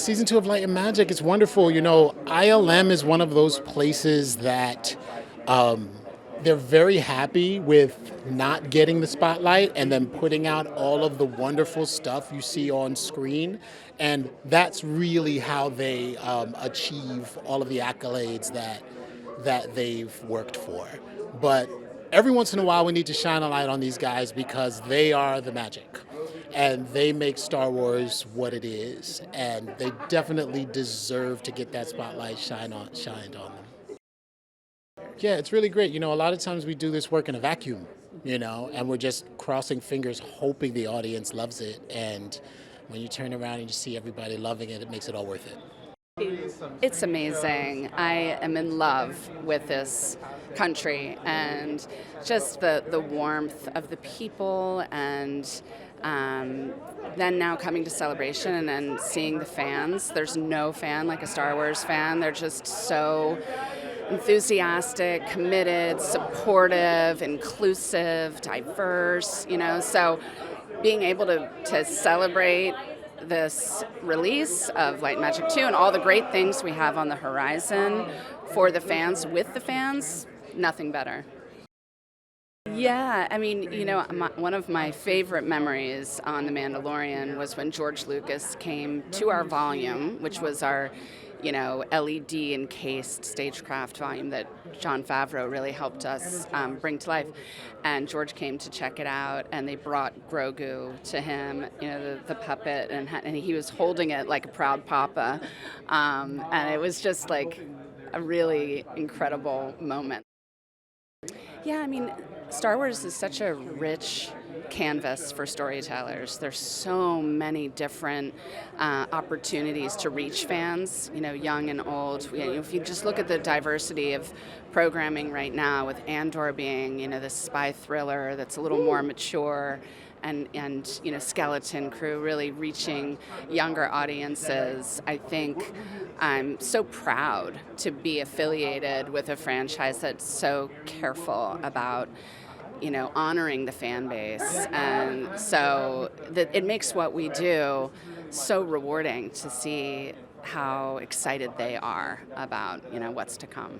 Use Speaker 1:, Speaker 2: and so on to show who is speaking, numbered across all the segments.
Speaker 1: season 2 of Light and Magic. It's wonderful. ILM is one of those places that um, they're very happy with not getting the spotlight and then putting out all of the wonderful stuff you see on screen. And that's really how they achieve all of the accolades that they've worked for. But every once in a while, we need to shine a light on these guys because they are the magic. And they make Star Wars what it is. And they definitely deserve to get that spotlight shined on them. Yeah, it's really great. A lot of times we do this work in a vacuum, and we're just crossing fingers, hoping the audience loves it. And when you turn around and you see everybody loving it, it makes it all worth it.
Speaker 2: It's amazing. I am in love with this country and just the warmth of the people, and then now coming to Celebration and then seeing the fans. There's no fan like a Star Wars fan. They're just so enthusiastic, committed, supportive, inclusive, diverse, so being able to celebrate this release of Light and Magic 2 and all the great things we have on the horizon for the fans, with the fans, nothing better. Yeah, one of my favorite memories on The Mandalorian was when George Lucas came to our volume, which was our LED encased stagecraft volume that Jon Favreau really helped us bring to life. And George came to check it out, and they brought Grogu to him, the puppet, and he was holding it like a proud papa. And it was just like a really incredible moment. Yeah, Star Wars is such a rich canvas for storytellers. There's so many different opportunities to reach fans, young and old. If you just look at the diversity of programming right now, with Andor being, this spy thriller that's a little more mature, and Skeleton Crew really reaching younger audiences. I think I'm so proud to be affiliated with a franchise that's so careful about honoring the fan base, and so that it makes what we do so rewarding to see how excited they are about what's to come.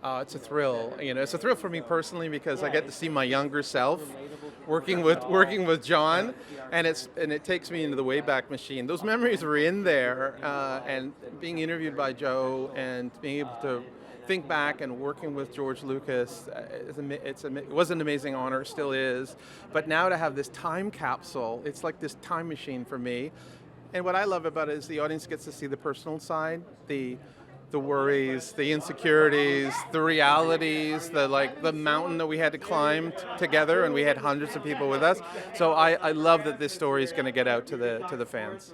Speaker 3: It's a thrill. It's a thrill for me personally because I get to see my younger self working with John, and it takes me into the Wayback Machine. Those memories were in there, and being interviewed by Joe and being able to think back and working with George Lucas, it was an amazing honor, still is. But now to have this time capsule, it's like this time machine for me. And what I love about it is the audience gets to see the personal side, the worries, the insecurities, the realities, the mountain that we had to climb together, and we had hundreds of people with us. So I love that this story is going to get out to the fans.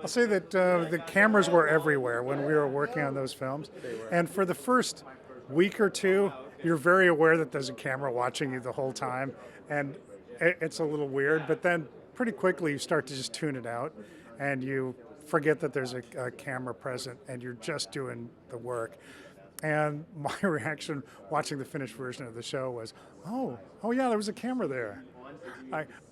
Speaker 4: I'll say that the cameras were everywhere when we were working on those films. And for the first week or two, you're very aware that there's a camera watching you the whole time. And it's a little weird, but then pretty quickly you start to just tune it out and you forget that there's a camera present and you're just doing the work. And my reaction watching the finished version of the show was, oh yeah, there was a camera there.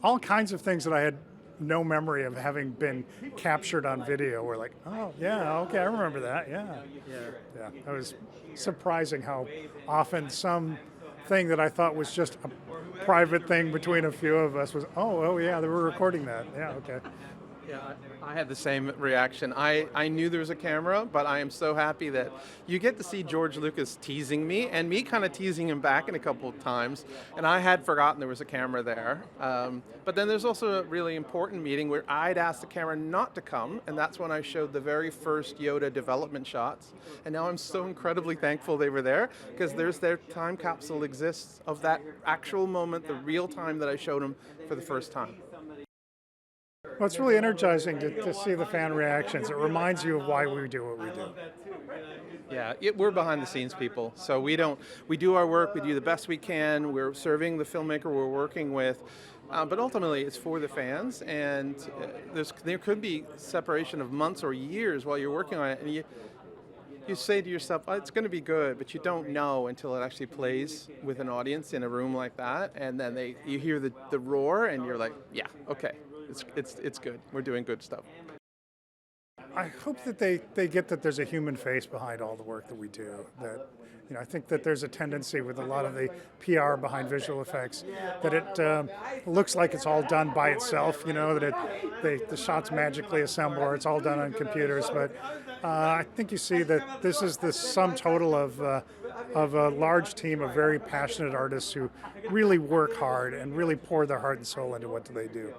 Speaker 4: All kinds of things that I had no memory of having been captured on video were like, oh yeah, okay, I remember that, yeah. It was surprising how often some thing that I thought was just a private thing between a few of us was, oh yeah, they were recording that, yeah, okay.
Speaker 3: Yeah, I had the same reaction. I knew there was a camera, but I am so happy that you get to see George Lucas teasing me and me kind of teasing him back in a couple of times. And I had forgotten there was a camera there. But then there's also a really important meeting where I'd asked the camera not to come, and that's when I showed the very first Yoda development shots. And now I'm so incredibly thankful they were there, because their time capsule exists of that actual moment, the real time that I showed him for the first time.
Speaker 4: Well, it's really energizing to see the fan reactions. It reminds you of why we do what we do.
Speaker 3: Yeah, we're behind the scenes people. So we do our work, we do the best we can. We're serving the filmmaker we're working with. But ultimately, it's for the fans, and there could be separation of months or years while you're working on it, and you say to yourself, oh, it's going to be good, but you don't know until it actually plays with an audience in a room like that, and then you hear the roar, and you're like, yeah, okay. It's good. We're doing good stuff.
Speaker 4: I hope that they get that there's a human face behind all the work that we do. That I think that there's a tendency with a lot of the PR behind visual effects that it looks like it's all done by itself. That the shots magically assemble or it's all done on computers. But I think you see that this is the sum total of a large team of very passionate artists who really work hard and really pour their heart and soul into what they do.